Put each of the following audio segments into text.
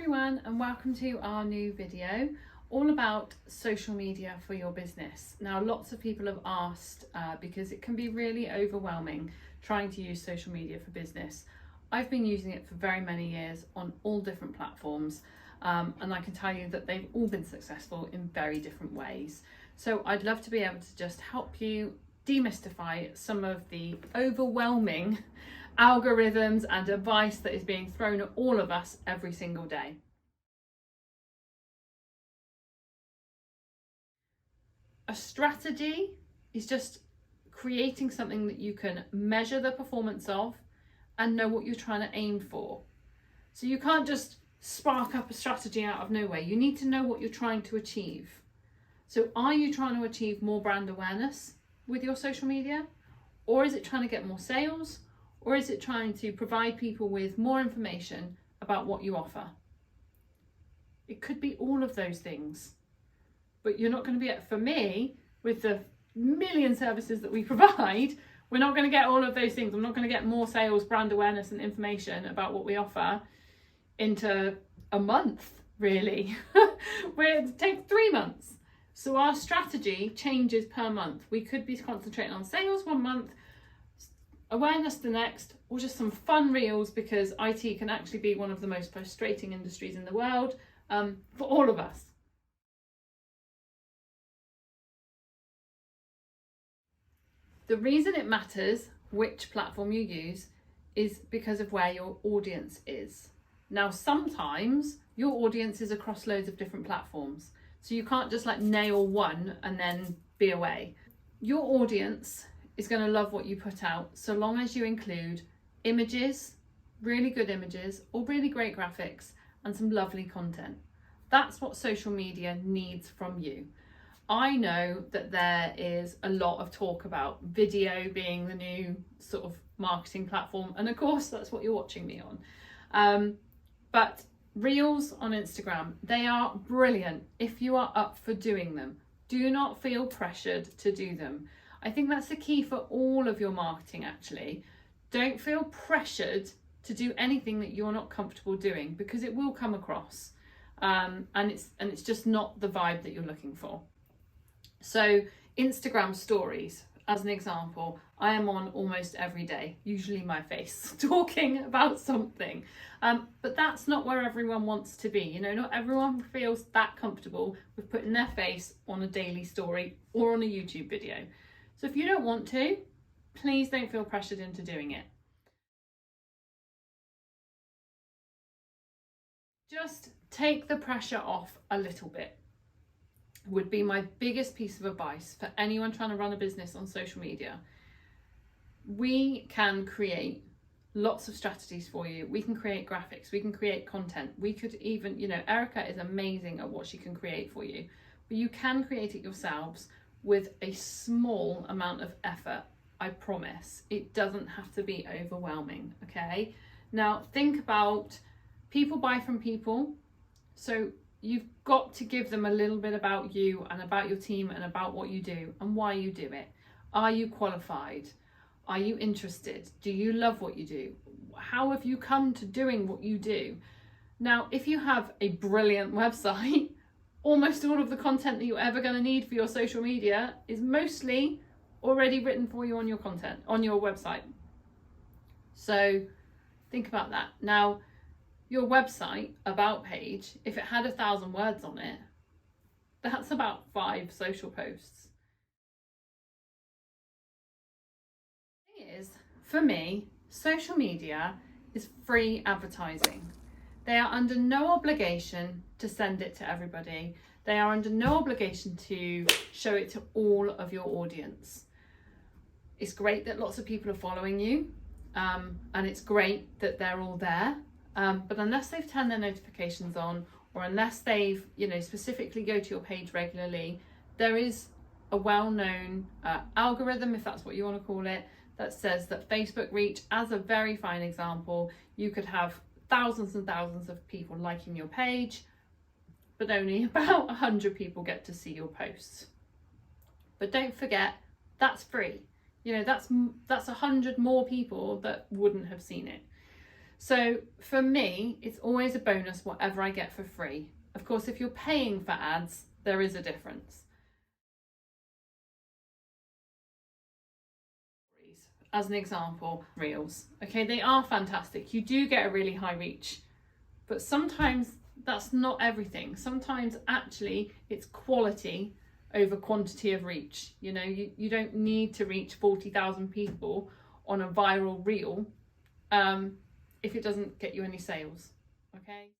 everyone, and welcome to our new video all about social media for your business. Now, lots of people have asked because it can be really overwhelming trying to use social media for business. I've been using it for very many years on all different platforms, and I can tell you that they've all been successful in very different ways. So I'd love to be able to just help you demystify some of the overwhelming algorithms and advice that is being thrown at all of us every single day. A strategy is just creating something that you can measure the performance of and know what you're trying to aim for. So you can't just spark up a strategy out of nowhere. You need to know what you're trying to achieve. So are you trying to achieve more brand awareness with your social media? Or is it trying to get more sales? Or is it trying to provide people with more information about what you offer? It could be all of those things, but you're not going to be, for me, with the million services that we provide, we're not going to get all of those things. I'm not going to get more sales, brand awareness and information about what we offer into a month, really. It takes 3 months. So our strategy changes per month. We could be concentrating on sales 1 month, awareness the next, or just some fun reels, because IT can actually be one of the most frustrating industries in the world for all of us. The reason it matters which platform you use is because of where your audience is. Now, sometimes your audience is across loads of different platforms, so you can't just nail one and then be away. Your audience is going to love what you put out so long as you include images, really good images, or really great graphics and some lovely content. That's what social media needs from you. I know that there is a lot of talk about video being the new sort of marketing platform, and of course that's what you're watching me on. But Reels on Instagram, they are brilliant if you are up for doing them. Do not feel pressured to do them. I think that's the key for all of your marketing, actually. Don't feel pressured to do anything that you're not comfortable doing, because it will come across and it's just not the vibe that you're looking for. So Instagram stories, as an example, I am on almost every day, usually my face, talking about something. But that's not where everyone wants to be. You know, not everyone feels that comfortable with putting their face on a daily story or on a YouTube video. So if you don't want to, please don't feel pressured into doing it. Just take the pressure off a little bit would be my biggest piece of advice for anyone trying to run a business on social media. We can create lots of strategies for you. We can create graphics, we can create content. We could even, Erica is amazing at what she can create for you, but you can create it yourselves with a small amount of effort. I promise. It doesn't have to be overwhelming, okay? Now think about people buy from people. So you've got to give them a little bit about you and about your team and about what you do and why you do it. Are you qualified? Are you interested? Do you love what you do? How have you come to doing what you do? Now, if you have a brilliant website, almost all of the content that you're ever going to need for your social media is mostly already written for you on your content, on your website. So think about that. Now, your website about page, if it had 1,000 words on it, that's about 5 social posts. The thing is, for me, social media is free advertising. They are under no obligation to send it to everybody. They are under no obligation to show it to all of your audience. It's great that lots of people are following you, and it's great that they're all there. But unless they've turned their notifications on, or unless they've, specifically go to your page regularly, there is a well-known algorithm, if that's what you want to call it, that says that Facebook reach, as a very fine example, you could have thousands and thousands of people liking your page, but only about 100 people get to see your posts. But don't forget, that's free. That's 100 more people that wouldn't have seen it. So for me, it's always a bonus whatever I get for free. Of course, if you're paying for ads, there is a difference. As an example, reels. Okay, they are fantastic. You do get a really high reach, but sometimes that's not everything. Sometimes actually it's quality over quantity of reach. You know, you don't need to reach 40,000 people on a viral reel if it doesn't get you any sales. Okay.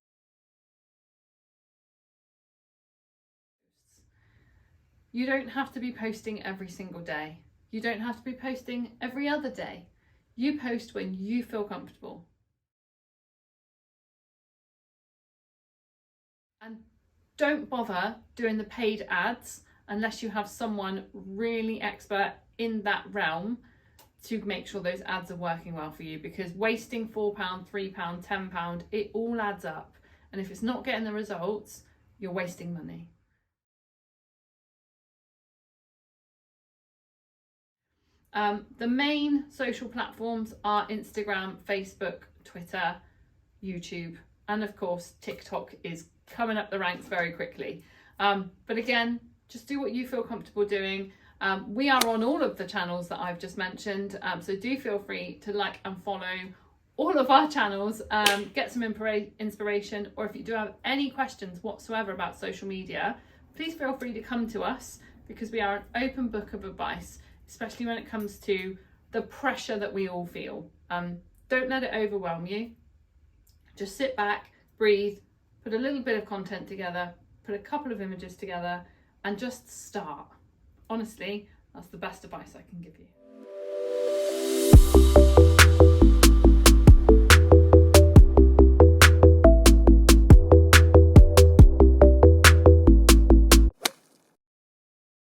You don't have to be posting every single day. You don't have to be posting every other day. You post when you feel comfortable. And don't bother doing the paid ads unless you have someone really expert in that realm to make sure those ads are working well for you, because wasting £4, £3, £10, it all adds up. And if it's not getting the results, you're wasting money. The main social platforms are Instagram, Facebook, Twitter, YouTube, and of course TikTok is coming up the ranks very quickly. But again, just do what you feel comfortable doing. We are on all of the channels that I've just mentioned, so do feel free to like and follow all of our channels, get some inspiration, or if you do have any questions whatsoever about social media, please feel free to come to us, because we are an open book of advice, especially when it comes to the pressure that we all feel. Don't let it overwhelm you. Just sit back, breathe, put a little bit of content together, put a couple of images together, and just start. Honestly, that's the best advice I can give you.